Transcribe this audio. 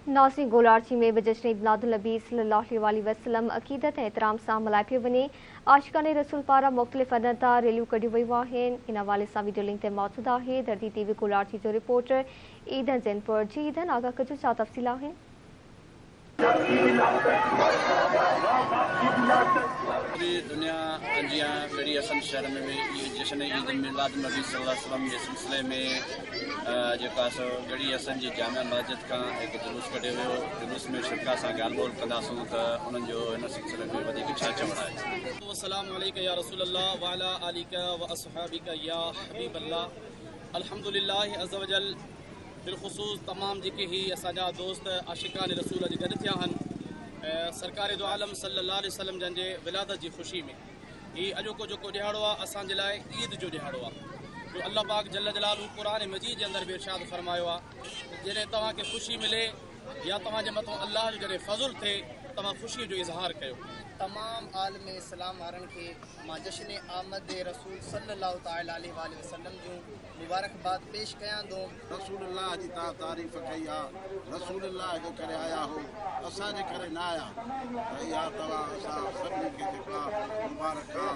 नाज़रीन, गोलार्ची में जश्न मिलादुन नबी सल्लल्लाहु अलैहि वसल्लम अक़ीदत ऐं एहतराम सां मल्हाए पियो वञे। आशिक़ाने रसूल पारां मुख़्तलिफ़ हंधनि तां रैलियूं कढियूं वयूं आहिनि। इन हवाले सां वीडियो लिंक ते मौजूदु आहे धरती टीवी गोलार्ची जो रिपोर्टर ईदन ज़ैनपुर। जी ईदन, आगाह कजो, छा तफ़सील आहिनि? पूरी दुनिया जियां कड़ी असन शहर में भी जश्न ईद मिलाद नबी सल्लल्लाहु अलैहि वसल्लम के सिलसिले में जेका सो गड़ी असन जी जामिया मस्जिद का एक जुलूस कढियो वियो। जुलूस में शिरका सां ॻाल्हि ॿोल कंदासूं त उन्हनि जो हिन सिलसिले में वधीक छा चवणु आहे। अस्सलामु अलैका या रसूल अल्लाह व अला आलिका व अस्हाबिका या हबीब अल्लाह। अल्हम्दुलिल्लाह अज़्ज़ व जल बिलख़ुसूस तमाम जेके ही असांजा दोस्त आशिक़ान रसूल जे गॾु थिया आहिनि सरकार दो आलम सल्लल्लाहु अलैहि वसल्लम जंहिंजे विलादत जी ख़ुशी में ही अॼोको जेको ॾिहाड़ो आहे असांजे लाइ ईद जो ॾिहाड़ो आहे। जो अल्लाह पाक जल्ल जलालहू क़ुरान मजीद जे अंदरि बि इरशाद फरमायो आहे, जॾहिं तव्हांखे ख़ुशी मिले या तव्हांजे मथां अल्लाह जो जॾहिं फज़ुल थिए तव्हां ख़ुशीअ जो इज़हार कयो। तमाम आलम इस्लाम वारनि खे मां जश्न आमद रसूल सल्लल्लाहु तआला अलैहि वसल्लम जूं मुबारकबाद पेश कयां थो। रसूलुल्लाह जी तारीफ़ कई आहे, रसूलुल्लाह जे करे आया हो, असांजे करे न आया। इहा तव्हां असां सभिनी खे जेका मुबारक आहे।